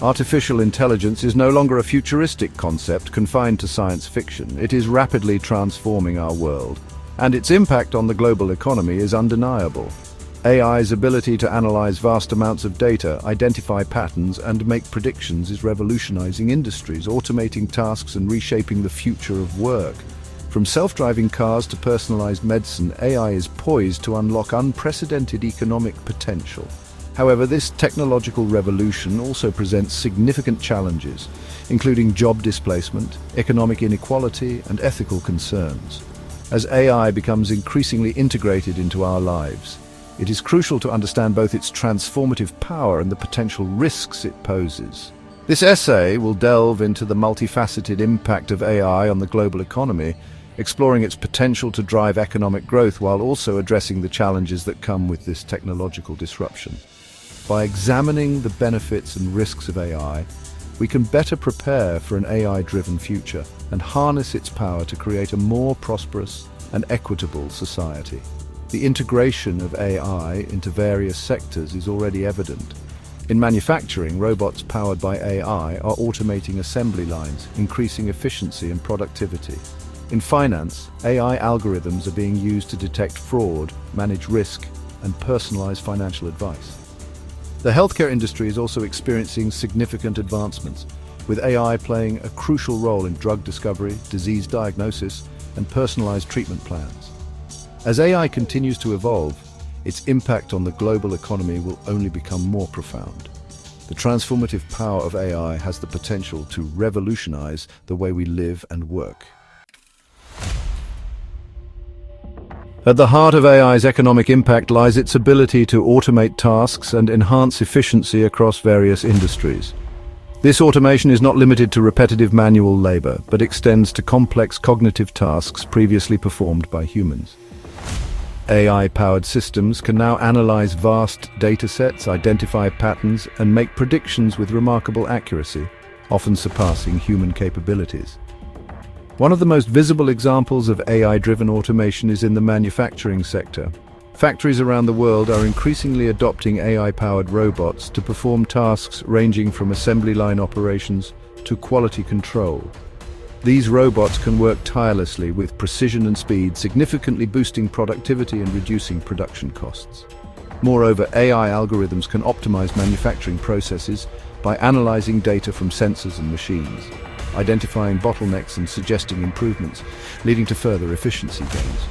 Artificial intelligence is no longer a futuristic concept confined to science fiction. It is rapidly transforming our world, and its impact on the global economy is undeniable. AI's ability to analyze vast amounts of data, identify patterns, and make predictions is revolutionizing industries, automating tasks and reshaping the future of work. From self-driving cars to personalized medicine, AI is poised to unlock unprecedented economic potential. However, this technological revolution also presents significant challenges, including job displacement, economic inequality, and ethical concerns. As AI becomes increasingly integrated into our lives, it is crucial to understand both its transformative power and the potential risks it poses. This essay will delve into the multifaceted impact of AI on the global economy, exploring its potential to drive economic growth while also addressing the challenges that come with this technological disruption. By examining the benefits and risks of AI, we can better prepare for an AI-driven future and harness its power to create a more prosperous and equitable society. The integration of AI into various sectors is already evident. In manufacturing, robots powered by AI are automating assembly lines, increasing efficiency and productivity. In finance, AI algorithms are being used to detect fraud, manage risk, and personalize financial advice. The healthcare industry is also experiencing significant advancements, with AI playing a crucial role in drug discovery, disease diagnosis, and personalized treatment plans. As AI continues to evolve, its impact on the global economy will only become more profound. The transformative power of AI has the potential to revolutionize the way we live and work. At the heart of AI's economic impact lies its ability to automate tasks and enhance efficiency across various industries. This automation is not limited to repetitive manual labor, but extends to complex cognitive tasks previously performed by humans. AI-powered systems can now analyze vast datasets, identify patterns, and make predictions with remarkable accuracy, often surpassing human capabilities. One of the most visible examples of AI-driven automation is in the manufacturing sector. Factories around the world are increasingly adopting AI-powered robots to perform tasks ranging from assembly line operations to quality control. These robots can work tirelessly with precision and speed, significantly boosting productivity and reducing production costs. Moreover, AI algorithms can optimize manufacturing processes by analyzing data from sensors and machines, identifying bottlenecks and suggesting improvements, leading to further efficiency gains.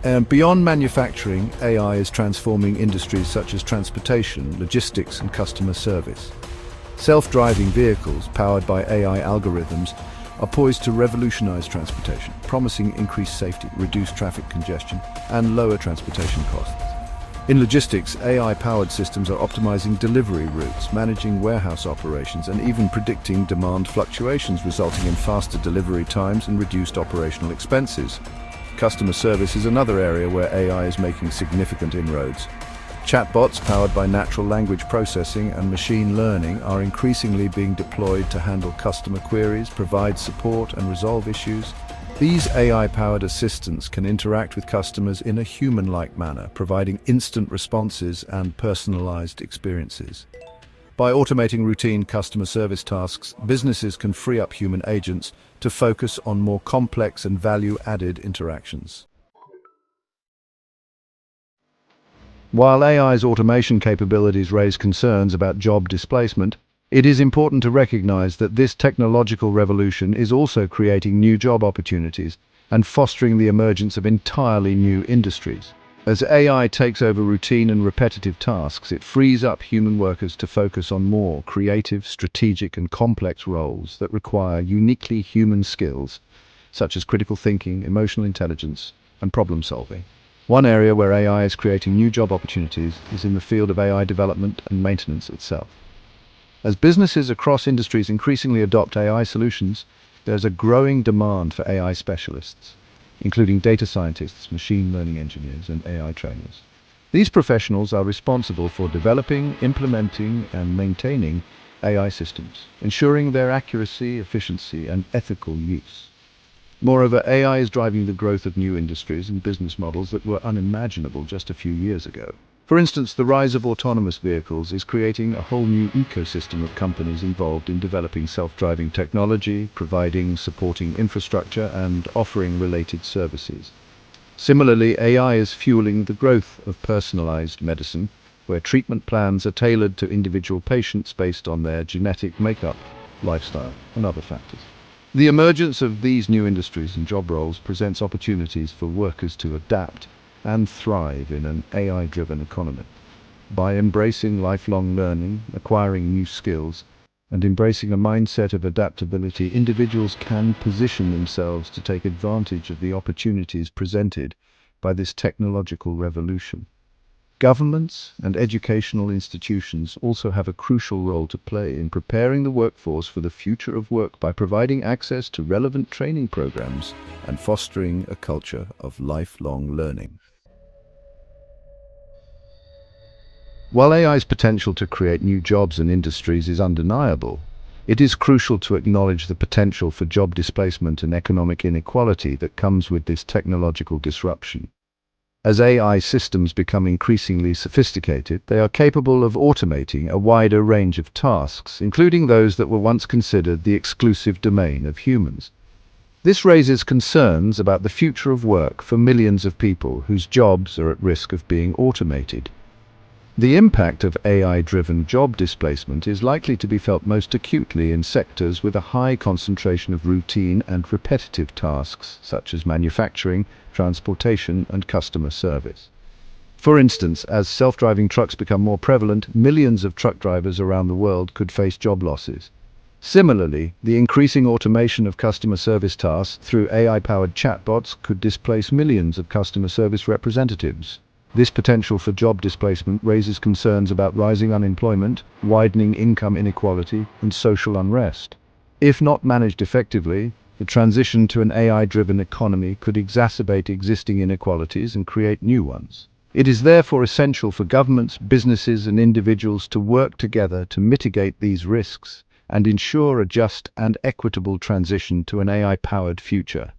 And beyond manufacturing, AI is transforming industries such as transportation, logistics, and customer service. Self-driving vehicles powered by AI algorithms are poised to revolutionize transportation, promising increased safety, reduced traffic congestion, and lower transportation costs. In logistics, AI-powered systems are optimizing delivery routes, managing warehouse operations, and even predicting demand fluctuations, resulting in faster delivery times and reduced operational expenses. Customer service is another area where AI is making significant inroads. Chatbots powered by natural language processing and machine learning are increasingly being deployed to handle customer queries, provide support, and resolve issues. These AI-powered assistants can interact with customers in a human-like manner, providing instant responses and personalized experiences. By automating routine customer service tasks, businesses can free up human agents to focus on more complex and value-added interactions. While AI's automation capabilities raise concerns about job displacement, it is important to recognize that this technological revolution is also creating new job opportunities and fostering the emergence of entirely new industries. As AI takes over routine and repetitive tasks, it frees up human workers to focus on more creative, strategic, and complex roles that require uniquely human skills, such as critical thinking, emotional intelligence, and problem solving. One area where AI is creating new job opportunities is in the field of AI development and maintenance itself. As businesses across industries increasingly adopt AI solutions, there's a growing demand for AI specialists, including data scientists, machine learning engineers, and AI trainers. These professionals are responsible for developing, implementing, and maintaining AI systems, ensuring their accuracy, efficiency, and ethical use. Moreover, AI is driving the growth of new industries and business models that were unimaginable just a few years ago. For instance, the rise of autonomous vehicles is creating a whole new ecosystem of companies involved in developing self-driving technology, providing supporting infrastructure, and offering related services. Similarly, AI is fueling the growth of personalized medicine, where treatment plans are tailored to individual patients based on their genetic makeup, lifestyle, and other factors. The emergence of these new industries and job roles presents opportunities for workers to adapt and thrive in an AI-driven economy. By embracing lifelong learning, acquiring new skills, and embracing a mindset of adaptability, individuals can position themselves to take advantage of the opportunities presented by this technological revolution. Governments and educational institutions also have a crucial role to play in preparing the workforce for the future of work by providing access to relevant training programs and fostering a culture of lifelong learning. While AI's potential to create new jobs and industries is undeniable, it is crucial to acknowledge the potential for job displacement and economic inequality that comes with this technological disruption. As AI systems become increasingly sophisticated, they are capable of automating a wider range of tasks, including those that were once considered the exclusive domain of humans. This raises concerns about the future of work for millions of people whose jobs are at risk of being automated. The impact of AI-driven job displacement is likely to be felt most acutely in sectors with a high concentration of routine and repetitive tasks, such as manufacturing, transportation, and customer service. For instance, as self-driving trucks become more prevalent, millions of truck drivers around the world could face job losses. Similarly, the increasing automation of customer service tasks through AI-powered chatbots could displace millions of customer service representatives. This potential for job displacement raises concerns about rising unemployment, widening income inequality, and social unrest. If not managed effectively, the transition to an AI-driven economy could exacerbate existing inequalities and create new ones. It is therefore essential for governments, businesses, and individuals to work together to mitigate these risks and ensure a just and equitable transition to an AI-powered future.